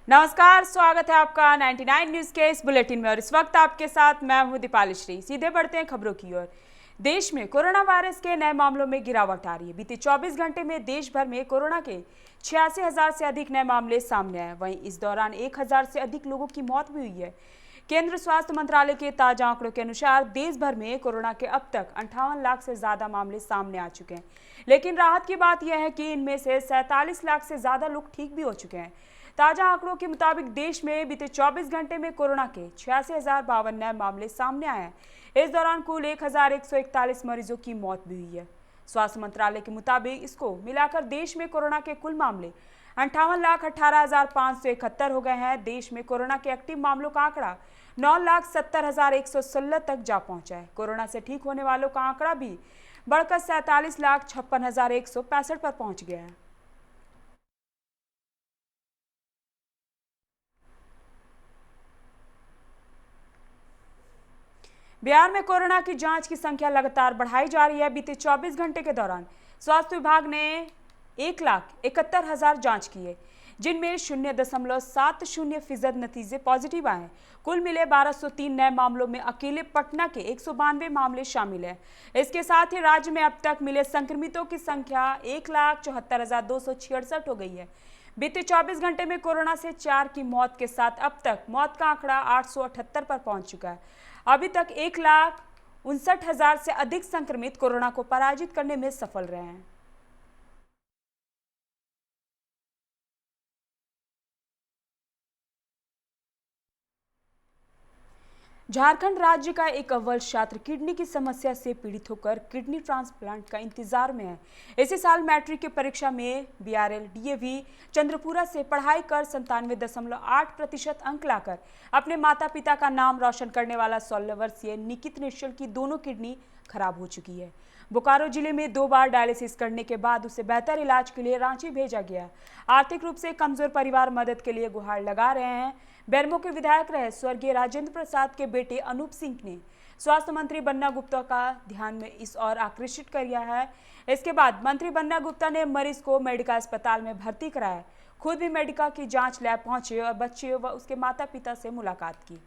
नमस्कार, स्वागत है आपका 99 न्यूज के इस बुलेटिन में और इस वक्त आपके साथ मैं हूं दीपाली श्री। सीधे बढ़ते हैं खबरों की ओर। देश में कोरोना वायरस के नए मामलों में गिरावट आ रही है। बीते 24 घंटे में देश भर में कोरोना के 86,000 से अधिक नए मामले सामने आए। वहीं इस दौरान 1,000 से अधिक लोगों की मौत भी हुई है। केंद्र स्वास्थ्य मंत्रालय के ताजा आंकड़ों के अनुसार देश भर में कोरोना के अब तक 58 लाख से ज्यादा मामले सामने आ चुके हैं। लेकिन राहत की बात यह है कि इनमें से 47 लाख से ज्यादा लोग ठीक भी हो चुके हैं। ताजा आंकड़ों के मुताबिक देश में बीते 24 घंटे में कोरोना के 86,052 नए मामले सामने आए हैं। इस दौरान कुल 1,141 मरीजों की मौत भी हुई है। स्वास्थ्य मंत्रालय के मुताबिक इसको मिलाकर देश में कोरोना के कुल मामले 58,18,571 हो गए हैं। देश में कोरोना के एक्टिव मामलों का आंकड़ा 9,70,116 तक जा पहुंचा है। कोरोना से ठीक होने वालों का आंकड़ा भी बढ़कर 47,56,165 पर पहुंच गया है। बिहार में कोरोना की जांच की संख्या लगातार बढ़ाई जा रही है। बीते 24 घंटे के दौरान स्वास्थ्य विभाग ने 1,71,000 जांच किए, जिनमें 0.70% नतीजे पॉजिटिव आए। कुल मिले 1,203 नए मामलों में अकेले पटना के 192 मामले शामिल हैं। इसके साथ ही राज्य में अब तक मिले संक्रमितों की संख्या 1,74,266 हो गई है। बीते 24 घंटे में कोरोना से 4 की मौत के साथ अब तक मौत का आंकड़ा 878 पर पहुंच चुका है। अभी तक 1,59,000 से अधिक संक्रमित कोरोना को पराजित करने में सफल रहे हैं। झारखंड राज्य का एक अव्वल छात्र किडनी की समस्या से पीड़ित होकर किडनी ट्रांसप्लांट का इंतजार में है। इसी साल मैट्रिक की परीक्षा में BRL DAV चंद्रपुरा से पढ़ाई कर 97.8% अंक लाकर अपने माता पिता का नाम रोशन करने वाला 16 वर्षीय निकित निश्चल की दोनों किडनी खराब हो चुकी है। बोकारो जिले में 2 बार डायलिसिस करने के बाद उसे बेहतर इलाज के लिए रांची भेजा गया। आर्थिक रूप से कमजोर परिवार मदद के लिए गुहार लगा रहे हैं। बेरमो के विधायक रहे स्वर्गीय राजेंद्र प्रसाद के बेटे अनूप सिंह ने स्वास्थ्य मंत्री बन्ना गुप्ता का ध्यान में इस ओर आकर्षित कर दिया है। इसके बाद मंत्री बन्ना गुप्ता ने मरीज को मेडिका अस्पताल में भर्ती कराया। खुद भी मेडिका की जांच लैब पहुंचे और बच्चे व उसके माता पिता से मुलाकात की।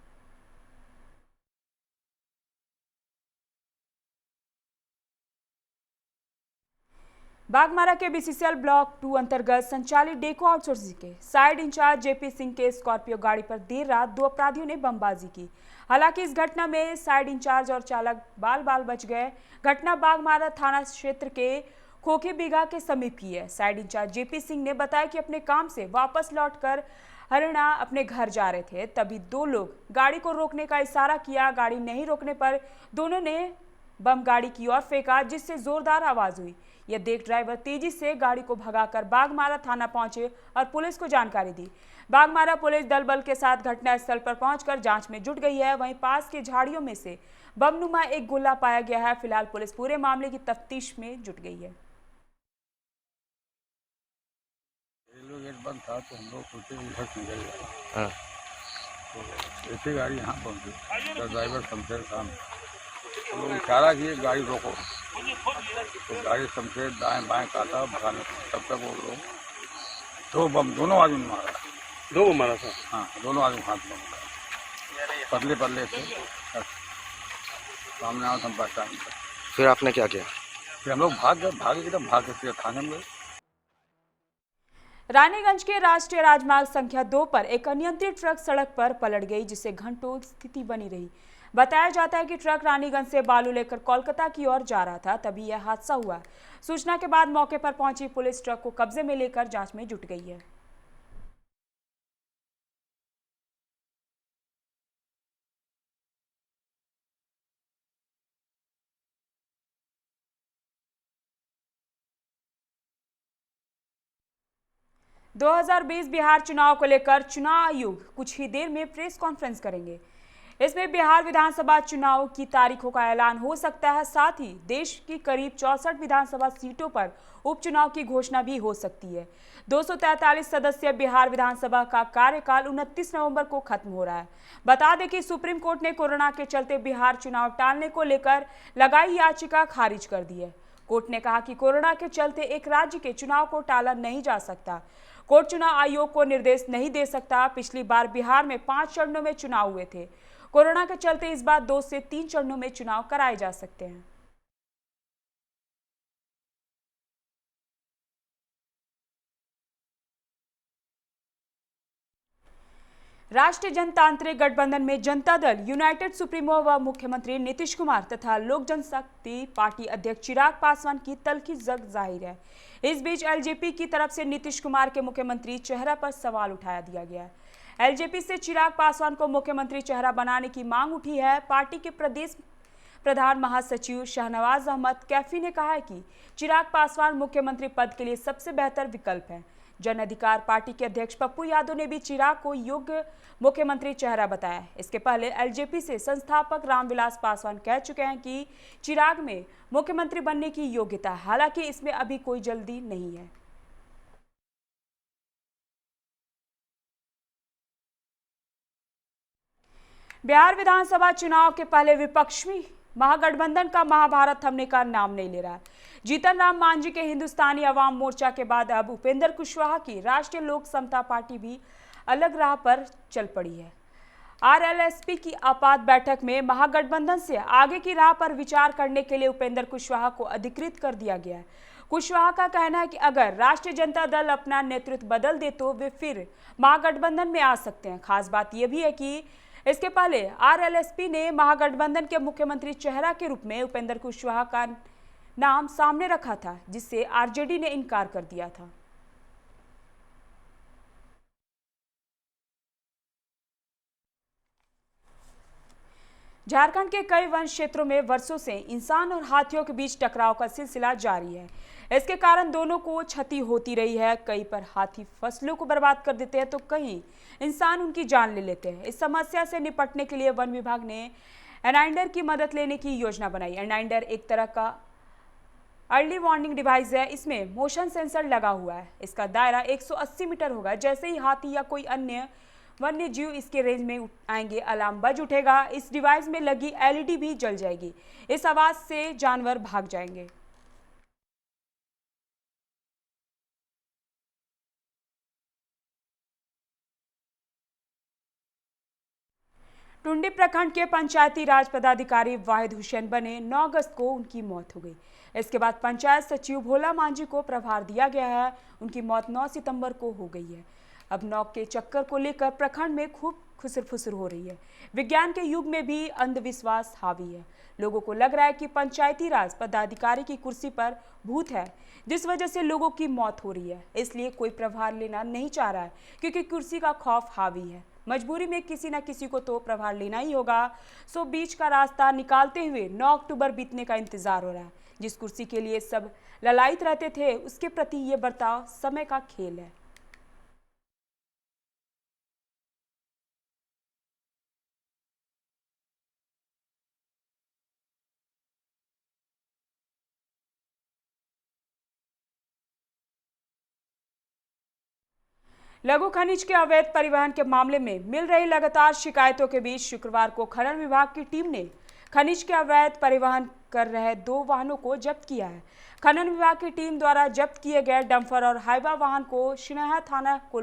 बागमारा के BCCL ब्लॉक 2 अंतर्गत संचालित डेको आउटसोर्सिंग के साइड इंचार्ज JP सिंह के स्कॉर्पियो गाड़ी पर देर रात 2 अपराधियों ने बमबाजी की। हालांकि इस घटना में साइड इंचार्ज और चालक बाल बाल बच गए। घटना बागमारा थाना क्षेत्र के खोखे बीघा के समीप की है। साइड इंचार्ज JP सिंह ने बताया कि अपने काम से वापस लौटकर हरियाणा अपने घर जा रहे थे, तभी 2 लोग गाड़ी को रोकने का इशारा किया। गाड़ी नहीं रोकने पर दोनों ने बम गाड़ी की ओर फेंका, जिससे जोरदार आवाज हुई। यह देख ड्राइवर तेजी से गाड़ी को भगाकर बागमारा थाना पहुंचे और पुलिस को जानकारी दी। बागमारा पुलिस दल बल के साथ घटनास्थल पर पहुंचकर जांच में जुट गई है। वहीं पास की झाड़ियों में से बमनुमा एक गोला पाया गया है। फिलहाल पुलिस पूरे मामले की तफ्तीश में जुट गई है। गेट बंद था तो हम लोग सोचे इधर से निकल गए। तो ऐसी गाड़ी यहाँ पहुँची तो ड्राइवर शमशेर खान तो लोग इशारा किए गाड़ी रोको, तो गाड़ी शमशेर दाएं बाएं काटा भगाने, तब तक वो लोग 2 बम दोनों आदमी ने मारा। 2 बम मारा था? हाँ, दोनों आदमी हाथ में मारा, पतले पतले थे। सामने आओ हम पहचान। फिर आपने क्या किया? फिर हम लोग भागे एकदम भाग के सीधे थाने में गए। रानीगंज के राष्ट्रीय राजमार्ग संख्या 2 पर एक अनियंत्रित ट्रक सड़क पर पलट गई, जिससे घंटों स्थिति बनी रही। बताया जाता है कि ट्रक रानीगंज से बालू लेकर कोलकाता की ओर जा रहा था, तभी यह हादसा हुआ। सूचना के बाद मौके पर पहुंची पुलिस ट्रक को कब्जे में लेकर जांच में जुट गई है। – 2020 बिहार चुनाव को लेकर चुनाव आयोग कुछ ही देर में प्रेस कॉन्फ्रेंस करेंगे। इसमें बिहार विधानसभा चुनाव की तारीखों का ऐलान हो सकता है। साथ ही देश की करीब 64 विधानसभा सीटों पर उपचुनाव की घोषणा भी हो सकती है। 243 सदस्यीय बिहार विधानसभा का कार्यकाल 29 नवंबर को खत्म हो रहा है। बता दें कि सुप्रीम कोर्ट ने कोरोना के चलते बिहार चुनाव टालने को लेकर लगाई याचिका खारिज कर दी है। कोर्ट ने कहा कि कोरोना के चलते एक राज्य के चुनाव को टाला नहीं जा सकता। कोर्ट चुनाव आयोग को निर्देश नहीं दे सकता। पिछली बार बिहार में 5 चरणों में चुनाव हुए थे। कोरोना के चलते इस बार 2 से 3 चरणों में चुनाव कराए जा सकते हैं। राष्ट्रीय जनतांत्रिक गठबंधन में जनता दल यूनाइटेड सुप्रीमो व मुख्यमंत्री नीतीश कुमार तथा लोक जनशक्ति पार्टी अध्यक्ष चिराग पासवान की तल्खी जग जाहिर है। इस बीच एलजेपी की तरफ से नीतीश कुमार के मुख्यमंत्री चेहरा पर सवाल उठाया दिया गया है। एलजेपी से चिराग पासवान को मुख्यमंत्री चेहरा बनाने की मांग उठी है। पार्टी के प्रदेश प्रधान महासचिव शाहनवाज अहमद कैफी ने कहा है कि चिराग पासवान मुख्यमंत्री पद के लिए सबसे बेहतर विकल्प है। जन अधिकार पार्टी के अध्यक्ष पप्पू यादव ने भी चिराग को योग्य मुख्यमंत्री चेहरा बताया। इसके पहले एलजेपी से संस्थापक रामविलास पासवान कह चुके हैं कि चिराग में मुख्यमंत्री बनने की योग्यता है, हालांकि इसमें अभी कोई जल्दी नहीं है। बिहार विधानसभा चुनाव के पहले विपक्षी महागठबंधन का महाभारत थमने का नाम नहीं ले रहा है। जीतन राम मांझी के हिंदुस्तानी अवाम मोर्चा के बाद अब उपेंद्र कुशवाहा की राष्ट्रीय लोक समता पार्टी भी अलग राह पर चल पड़ी है। आरएलएसपी की आपात बैठक में महागठबंधन से आगे की राह पर विचार करने के लिए उपेंद्र कुशवाहा को अधिकृत कर दिया गया है। कुशवाहा का कहना है कि अगर राष्ट्रीय जनता दल अपना नेतृत्व बदल दे तो वे फिर महागठबंधन में आ सकते हैं। खास बात यह भी है कि इसके पहले आरएलएसपी ने महागठबंधन के मुख्यमंत्री चेहरा के रूप में उपेंद्र कुशवाहा का नाम सामने रखा था, जिससे आरजेडी ने इनकार कर दिया था। झारखंड के कई वन क्षेत्रों में वर्षों से इंसान और हाथियों के बीच टकराव का सिलसिला जारी है। इसके कारण दोनों को क्षति होती रही है। कहीं पर हाथी फसलों को बर्बाद कर देते हैं तो कहीं इंसान उनकी जान ले लेते हैं। इस समस्या से निपटने के लिए वन विभाग ने एनाइंडर की मदद लेने की योजना बनाई। एनाइंडर एक तरह का अर्ली वार्निंग डिवाइस है। इसमें मोशन सेंसर लगा हुआ है। इसका दायरा 180 मीटर होगा। जैसे ही हाथी या कोई अन्य वन्य जीव इसके रेंज में आएंगे, अलार्म बज उठेगा। इस डिवाइस में लगी एलईडी भी जल जाएगी। इस आवाज से जानवर भाग जाएंगे। टुंडी प्रखंड के पंचायती राज पदाधिकारी वाहिद हुसैन बने। 9 अगस्त को उनकी मौत हो गई। इसके बाद पंचायत सचिव भोला मांझी को प्रभार दिया गया है। उनकी मौत 9 सितंबर को हो गई है। अब नौक के चक्कर को लेकर प्रखंड में खूब खुसर फुसर हो रही है। विज्ञान के युग में भी अंधविश्वास हावी है। लोगों को लग रहा है कि पंचायती राज पदाधिकारी की कुर्सी पर भूत है, जिस वजह से लोगों की मौत हो रही है। इसलिए कोई प्रभार लेना नहीं चाह रहा है, क्योंकि कुर्सी का खौफ हावी है। मजबूरी में किसी न किसी को तो प्रभार लेना ही होगा। सो बीच का रास्ता निकालते हुए 9 अक्टूबर बीतने का इंतजार हो रहा है। जिस कुर्सी के लिए सब ललायित रहते थे, उसके प्रति ये बर्ताव समय का खेल है। लघु खनिज के अवैध परिवहन के मामले में मिल रही लगातार शिकायतों के बीच शुक्रवार को खनन विभाग की टीम ने खनिज के अवैध परिवहन कर रहे 2 वाहनों को जब्त किया है। खनन विभाग की टीम द्वारा जब्त किए गए डंपर और हाइवा वाहन को शिनाहा थाना को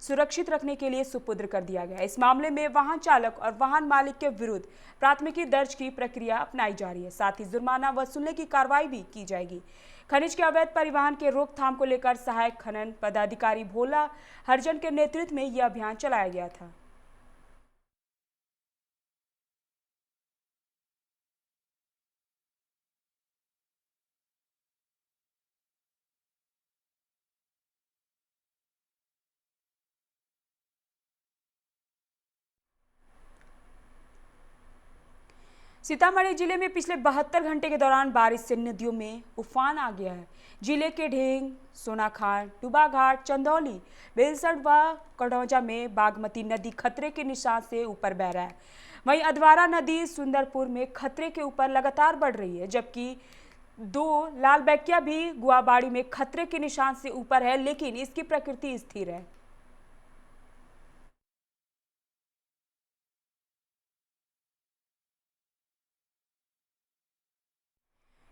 सुरक्षित रखने के लिए सुपुर्द कर दिया गया। इस मामले में वाहन चालक और वाहन मालिक के विरुद्ध प्राथमिकी दर्ज की प्रक्रिया अपनाई जा रही है। साथ ही जुर्माना वसूलने की कार्रवाई भी की जाएगी। खनिज के अवैध परिवहन के रोकथाम को लेकर सहायक खनन पदाधिकारी भोला हरिजन के नेतृत्व में यह अभियान चलाया गया था। सीतामढ़ी जिले में पिछले 72 घंटे के दौरान बारिश से नदियों में उफान आ गया है। जिले के ढेंग, सोनाखान, डुबाघाट, चंदौली, बेलसर व कड़ौजा में बागमती नदी खतरे के निशान से ऊपर बह रहा है। वहीं अधवारा नदी सुंदरपुर में खतरे के ऊपर लगातार बढ़ रही है, जबकि 2 लालबैकिया भी गुआबाड़ी में खतरे के निशान से ऊपर है, लेकिन इसकी प्रकृति स्थिर है।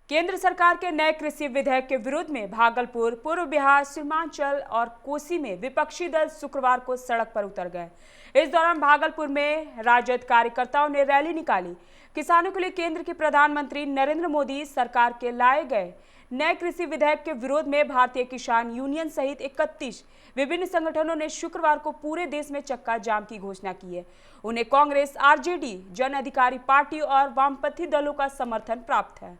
केंद्र सरकार के नए कृषि विधेयक के विरोध में भागलपुर, पूर्व बिहार, सीमांचल और कोसी में विपक्षी दल शुक्रवार को सड़क पर उतर गए। इस दौरान भागलपुर में राजद कार्यकर्ताओं ने रैली निकाली। किसानों के लिए केंद्र के प्रधानमंत्री नरेंद्र मोदी सरकार के लाए गए नए कृषि विधेयक के विरोध में भारतीय किसान यूनियन सहित 31 विभिन्न संगठनों ने शुक्रवार को पूरे देश में चक्का जाम की घोषणा की है। उन्हें कांग्रेस, आरजेडी, जन अधिकारी पार्टी और वामपंथी दलों का समर्थन प्राप्त है।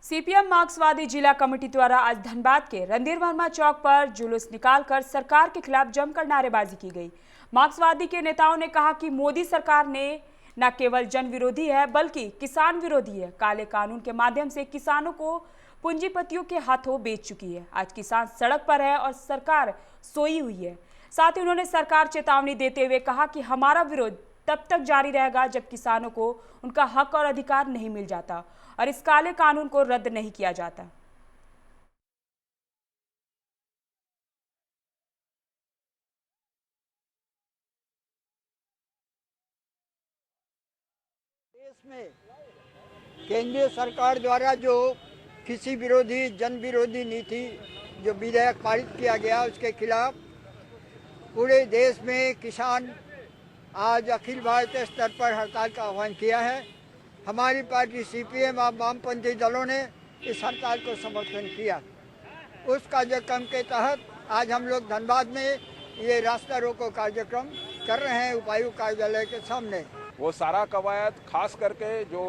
सीपीएम मार्क्सवादी जिला कमेटी द्वारा आज धनबाद के रणधीर वर्मा चौक पर जुलूस निकालकर सरकार के खिलाफ जमकर नारेबाजी की गई। मार्क्सवादी के नेताओं ने कहा कि मोदी सरकार ने न केवल जन विरोधी है बल्कि किसान विरोधी है। काले कानून के माध्यम से किसानों को पूंजीपतियों के हाथों बेच चुकी है। आज किसान सड़क पर है और सरकार सोई हुई है। साथ ही उन्होंने सरकार चेतावनी देते हुए कहा कि हमारा विरोध तब तक जारी रहेगा जब किसानों को उनका हक और अधिकार नहीं मिल जाता और इस काले कानून को रद्द नहीं किया जाता। देश में केंद्रीय सरकार द्वारा जो कृषि विरोधी, जन विरोधी नीति जो विधेयक पारित किया गया, उसके खिलाफ पूरे देश में किसान आज अखिल भारतीय स्तर पर हड़ताल का आह्वान किया है। हमारी पार्टी सीपीएम और वामपंथी दलों ने इस हड़ताल को समर्थन किया। उस कार्यक्रम के तहत आज हम लोग धनबाद में ये रास्ता रोको कार्यक्रम कर रहे हैं उपायुक्त कार्यालय के सामने। वो सारा कवायद खास करके जो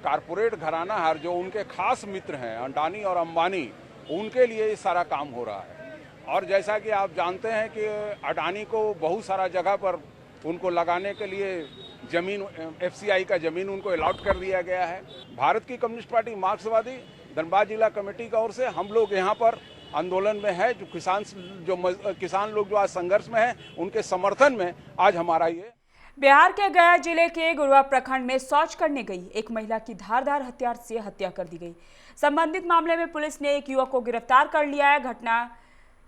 कारपोरेट घराना है, जो उनके खास मित्र हैं अडानी और अंबानी, उनके लिए ये सारा काम हो रहा है। और जैसा कि आप जानते हैं कि अडानी को बहुत सारा जगह पर उनको लगाने के लिए जमीन, एफसीआई का जमीन उनको अलॉट कर दिया गया है। भारत की कम्युनिस्ट पार्टी मार्क्सवादी धनबाद जिला कमेटी की ओर से हम लोग यहाँ पर आंदोलन में है। जो किसान लोग जो आज संघर्ष में हैं, उनके समर्थन में आज हमारा ये। बिहार के गया जिले के गुरुआ प्रखंड में शौच करने गई एक महिला की धारदार हथियार से हत्या कर दी गई। संबंधित मामले में पुलिस ने एक युवक को गिरफ्तार कर लिया है। घटना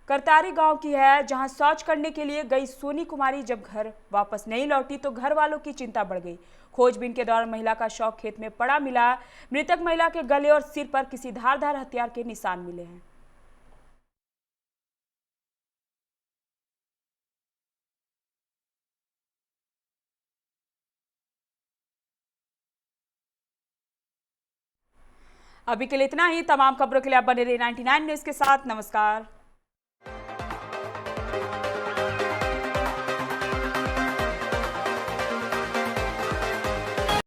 करतारी गांव की है, जहां शौच करने के लिए गई सोनी कुमारी जब घर वापस नहीं लौटी तो घर वालों की चिंता बढ़ गई। खोजबीन के दौरान महिला का शव खेत में पड़ा मिला। मृतक महिला के गले और सिर पर किसी धारदार हथियार के निशान मिले हैं। अभी के लिए इतना ही। तमाम खबरों के लिए आप बने रहिए 99 न्यूज के साथ। नमस्कार।